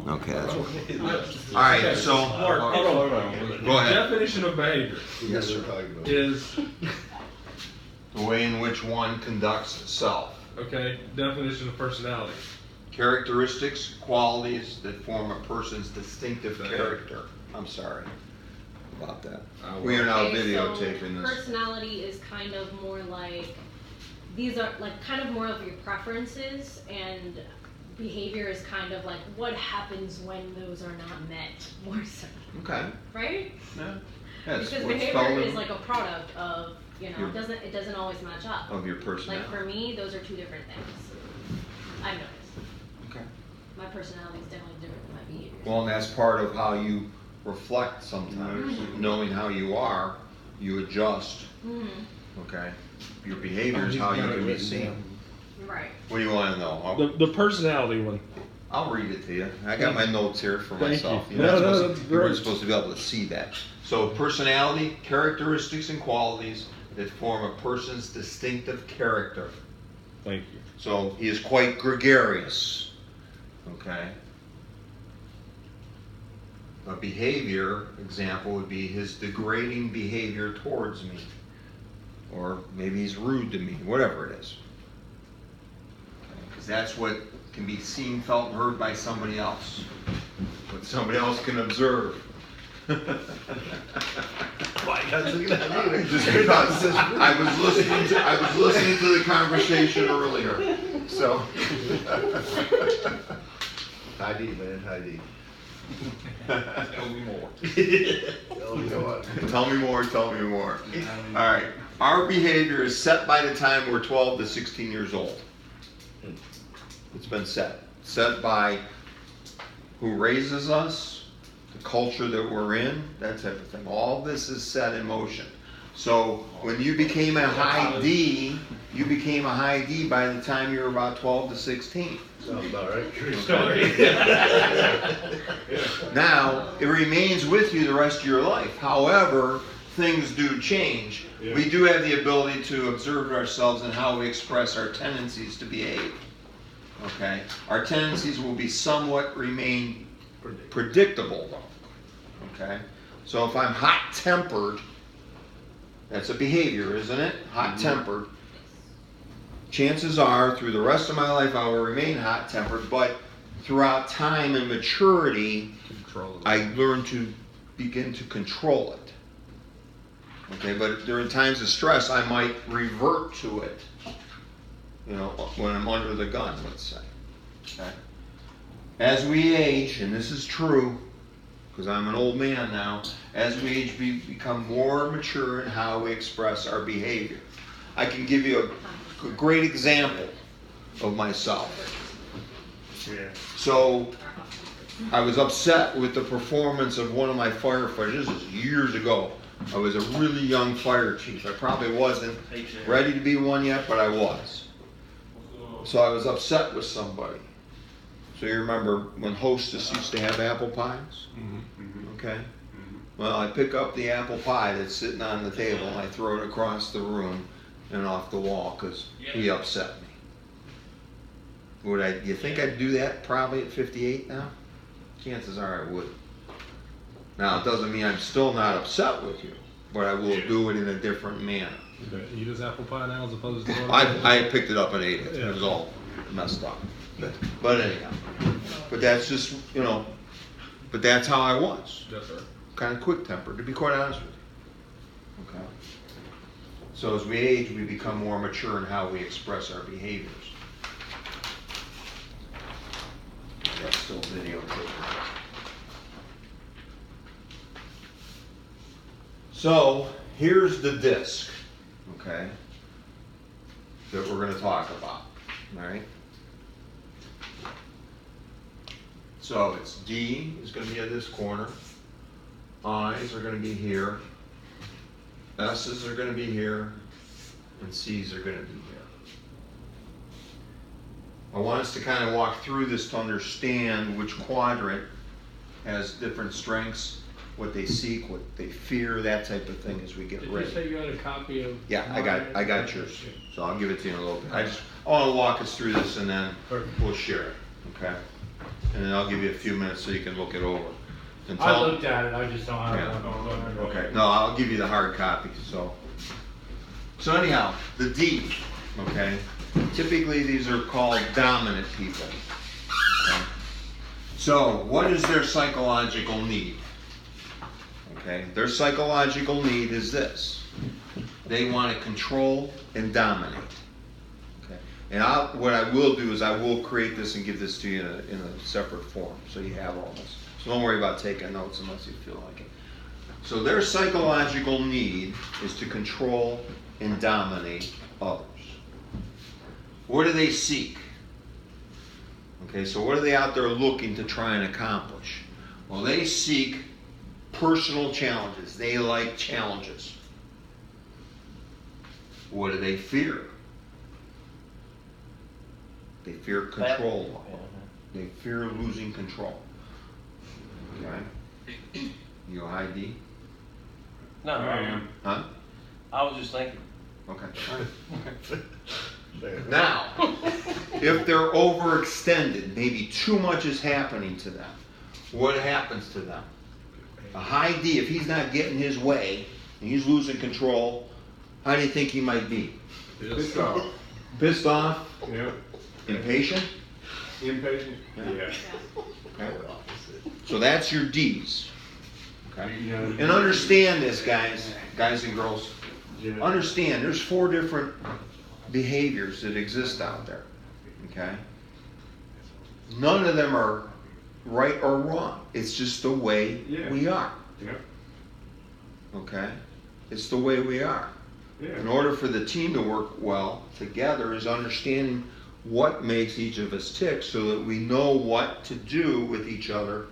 Okay, that's all right. So, Mark, hold on. Go ahead. Definition of behavior Yes, sir. is, The way in which one conducts itself. okay, definition of personality. Characteristics, qualities that form a person's distinctive character. I'm sorry about that. We are now Okay, videotaping so this. personality is kind of more like, these are like kind of more of your preferences, and behavior is kind of like what happens when those are not met, more so, Okay. right? Yeah. That's Because what's behavior spelled is like a product of, you know, Your- it doesn't always match up. of your Like personality. for me, those are two different things. I've noticed. Okay. My personality is definitely different than my behavior. Well, and that's part of how you reflect sometimes. Knowing how you are, you adjust. Okay. Your behavior is how you can be seen. Right. What do you want to know? The personality one. I'll read it to you. I got my notes here for Thank myself. you. You're not No, supposed that's you weren't great. supposed to be able to see that. So personality, characteristics and qualities that form a person's distinctive character. Thank you. So he is quite gregarious. Okay. A behavior example would be his degrading behavior towards me. Or maybe he's rude to me, whatever it is. Because that's what can be seen, felt, and heard by somebody else. What somebody else can observe. Why you guys looking at me? Just because I was listening to the conversation earlier. So High D, man, high D. tell me more. Oh, you know what? Tell me more, tell me more. All right. Our behavior is set by the time we're 12 to 16 years old. It's been set. Set by who raises us, the culture that we're in, that type of thing. All this is set in motion. So when you became a high D, you became a high D by the time you were about 12 to 16. Sounds about right. True story. Now, it remains with you the rest of your life. However, things do change. Yeah. We do have the ability to observe ourselves and how we express our tendencies to behave. Okay? Our tendencies will be somewhat remain predictable, though. Okay? So if I'm hot-tempered, that's a behavior, isn't it? Hot-tempered. Chances are, through the rest of my life, I will remain hot-tempered, but throughout time and maturity, I learn to begin to control it. Okay, but during times of stress, I might revert to it. You know, when I'm under the gun, let's say. Okay. As we age, and this is true, because I'm an old man now, as we age, we become more mature in how we express our behavior. I can give you a great example of myself. Yeah. So, I was upset with the performance of one of my firefighters. This was years ago. I was a really young fire chief. I probably wasn't ready to be one yet, but I was. So I was upset with somebody. So you remember when Hostess used to have apple pies? Okay. Well, I pick up the apple pie that's sitting on the table and I throw it across the room and off the wall because he upset me. Do you think I'd do that probably at 58 now? Chances are I would. Now, it doesn't mean I'm still not upset with you, but I will do it in a different manner. You eat his apple pie now as opposed to I picked it up and ate it. It was all messed up. But anyhow, but that's just, you know, but that's how I was. Yes, sir. Kind of quick-tempered, to be quite honest with you. Okay. So as we age, we become more mature in how we express our behaviors. That's still videotaping. So here's the disc, okay, that we're going to talk about. All right. So it's D is going to be at this corner. I's are going to be here. S's are going to be here. And C's are going to be here. I want us to kind of walk through this to understand which quadrant has different strengths, what they seek, what they fear, that type of thing as we get Did ready. you say you had a copy of? Yeah, I got yours. So I'll give it to you in a little bit. I want to walk us through this and then we'll share it, okay? and then I'll give you a few minutes so you can look it over. And I tell- looked at it, I just don't have Yeah. one. Okay, no, I'll give you the hard copy, so. So anyhow, the D, okay? Typically, these are called dominant people. Okay? So, what is their psychological need? Okay, their psychological need is this. They want to control and dominate. Okay, and what I will do is I will create this and give this to you in a separate form, so you have all this. So don't worry about taking notes unless you feel like it. So their psychological need is to control and dominate others. What do they seek? Okay, so what are they out there looking to try and accomplish? Well, they seek personal challenges. They like challenges. What do they fear? They fear control. They fear losing control. Okay? You ID? No, I am. Huh? I was just thinking. Okay. There. Now, if they're overextended, maybe too much is happening to them, what happens to them? A high D, if he's not getting his way and he's losing control, how do you think he might be? Yes. Pissed off? Yep. Impatient? Impatient? Yeah. Yeah. Okay. So that's your D's. Okay? You know, And understand this, guys and girls. yeah. Understand, there's 4 different behaviors that exist out there. Okay? None of them are right or wrong. It's just the way Yeah. we are. Yeah. Okay? It's the way we are. In Yeah. order for the team to work well together is understanding what makes each of us tick so that we know what to do with each other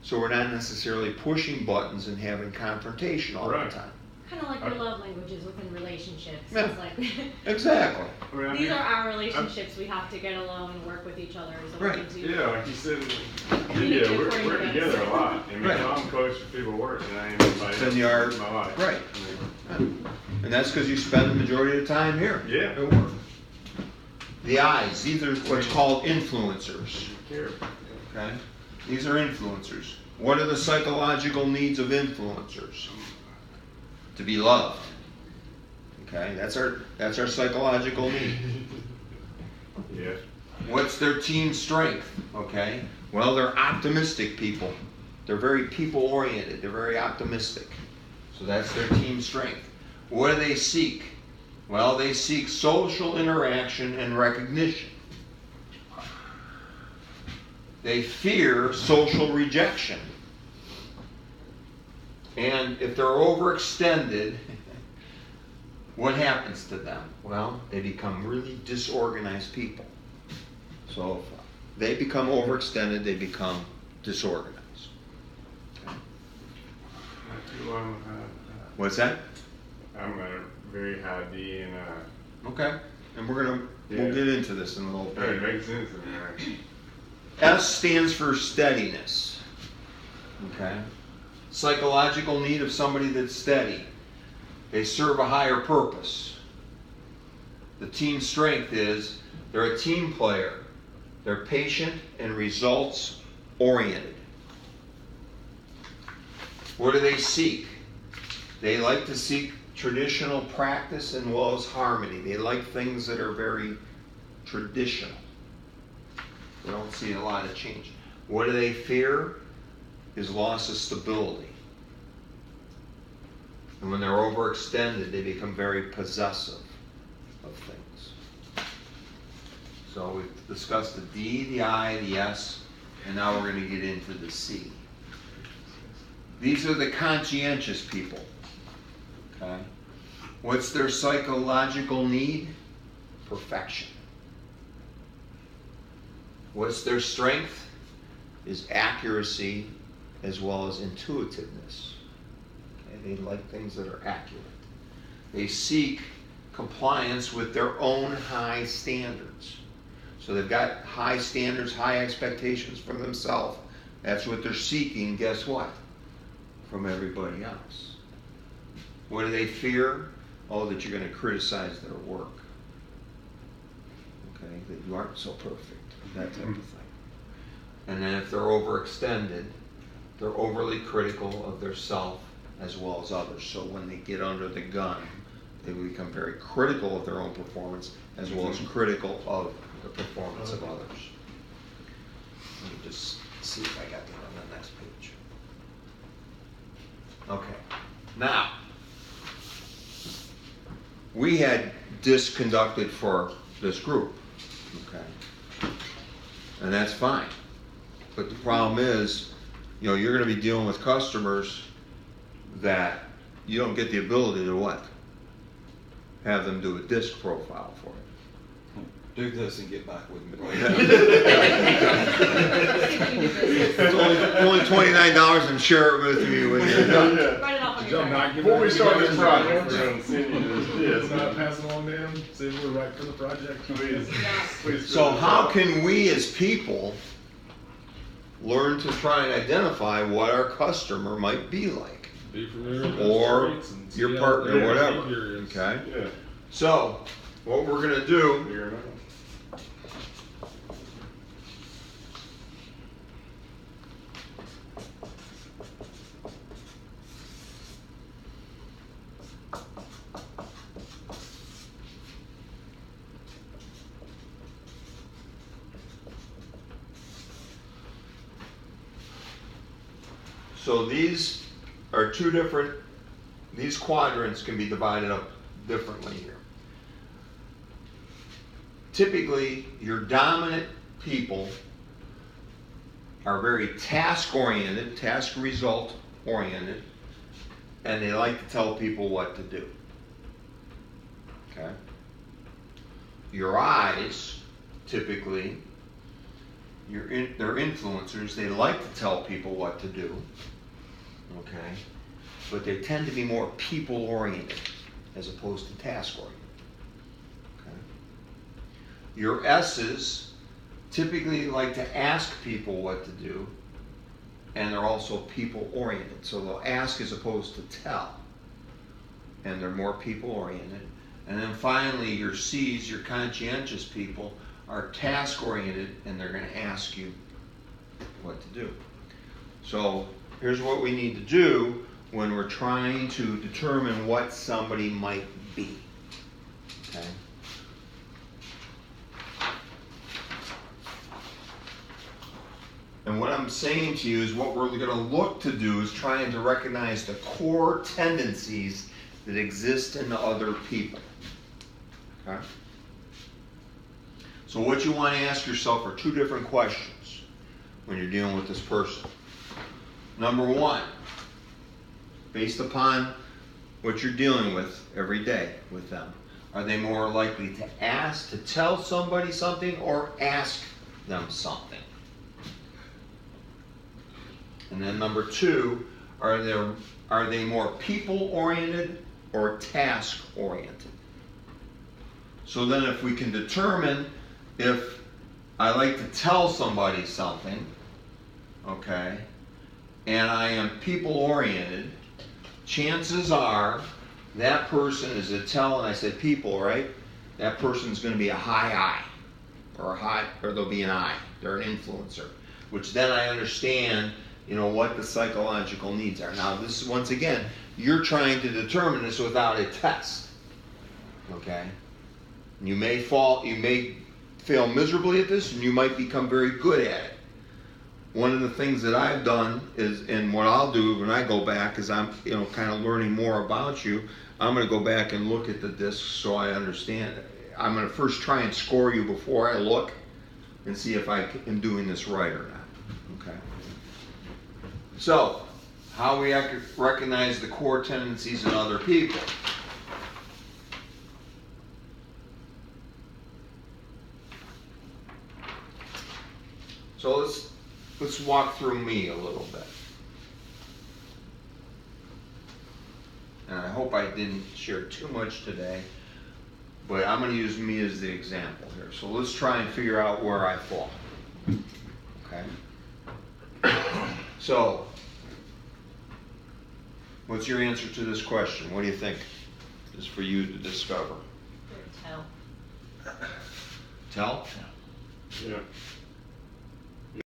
so we're not necessarily pushing buttons and having confrontation all Right. the time. Kind of like your love languages within relationships. Yeah. It's like Exactly. I mean, I these mean, are our relationships. We have to get along and work with each other. So Right. we can do yeah, like you said, Communicate yeah, we're according to together this. a lot. I mean, Right. I'm close to people worse than I am anybody Than else you are- in my life. right. I mean, And that's because you spend the majority of the time here. Yeah. At work. The I's, these are what's called influencers. care. Okay? These are influencers. What are the psychological needs of influencers? To be loved. Okay? That's our psychological need. Yes. What's their team strength? Okay? Well, they're optimistic people. They're very people oriented. They're very optimistic. So that's their team strength. What do they seek? Well, they seek social interaction and recognition. They fear social rejection. And if they're overextended, what happens to them? Well, they become really disorganized people. So if they become overextended, they become disorganized. Not too long. What's that? I'm a very high D and Okay. And we'll Yeah. get into this in a little it bit. makes sense to me. Right? S stands for steadiness. Okay. Psychological need of somebody that's steady. They serve a higher purpose. The team strength is they're a team player. They're patient and results oriented. What do they seek? They like to seek traditional practice as well as harmony. They like things that are very traditional. They don't see a lot of change. What do they fear? Is loss of stability. And when they're overextended, they become very possessive of things. So we've discussed the D, the I, the S, and now we're going to get into the C. These are the conscientious people. Okay? What's their psychological need? Perfection. What's their strength? Is accuracy as well as intuitiveness. Okay? They like things that are accurate. They seek compliance with their own high standards. So they've got high standards, high expectations from themselves. That's what they're seeking, guess what? From everybody else. What do they fear? Oh, that you're going to criticize their work. Okay, that you aren't so perfect, that type of thing. And then if they're overextended, they're overly critical of their self as well as others. So when they get under the gun, they become very critical of their own performance as well as critical of the performance of others. Let me just see if I got that on the next page. Okay, now, we had DISC conducted for this group, okay? And that's fine. But the problem is, you know, you're gonna be dealing with customers that you don't get the ability to what? Have them do a DISC profile for it. Do this and get back with me. It's only $29 and share it with me when you're done. Write it off on Joe, your not card. give Before we that- start give this that- project, we're gonna send you this. Let's not pass it along to him, say we're right for the project. Please, Yeah. please. So fill this how out. can we as people learn to try and identify what our customer might be like? Be familiar with Or those traits and see your how partner, their whatever, behavior is. okay? Yeah, So, what we're gonna do, figure it out. so these are two different, these quadrants can be divided up differently here. Typically, your dominant people are very task-oriented, task result-oriented, and they like to tell people what to do. Okay? Your eyes, typically, they're influencers. They like to tell people what to do. Okay? But they tend to be more people-oriented as opposed to task-oriented. Okay? Your S's typically like to ask people what to do, and they're also people-oriented. So they'll ask as opposed to tell. And they're more people-oriented. And then finally, your C's, your conscientious people, are task-oriented, and they're going to ask you what to do. So here's what we need to do when we're trying to determine what somebody might be. Okay? And what I'm saying to you is what we're going to look to do is trying to recognize the core tendencies that exist in the other people. Okay? So what you want to ask yourself are two different questions when you're dealing with this person. Number one, based upon what you're dealing with every day with them, are they more likely to ask, to tell somebody something, or ask them something? And then number two, are they more people-oriented or task-oriented? So then if we can determine if I like to tell somebody something, okay, and I am people-oriented, chances are that person is a tell, and I said people, right? That person's going to be a high I, or they'll be an I. They're an influencer, which then I understand, you know, what the psychological needs are. Now, this is, once again, you're trying to determine this without a test, okay? You may fail miserably at this, and you might become very good at it. One of the things that I've done is, and what I'll do when I go back is I'm, you know, kind of learning more about you. I'm going to go back and look at the discs so I understand. I'm going to first try and score you before I look and see if I am doing this right or not. Okay. So, how we recognize the core tendencies in other people. So let's walk through me a little bit. And I hope I didn't share too much today, but I'm going to use me as the example here. So let's try and figure out where I fall. Okay? So, what's your answer to this question? What do you think is for you to discover? Tell. Tell? Yeah.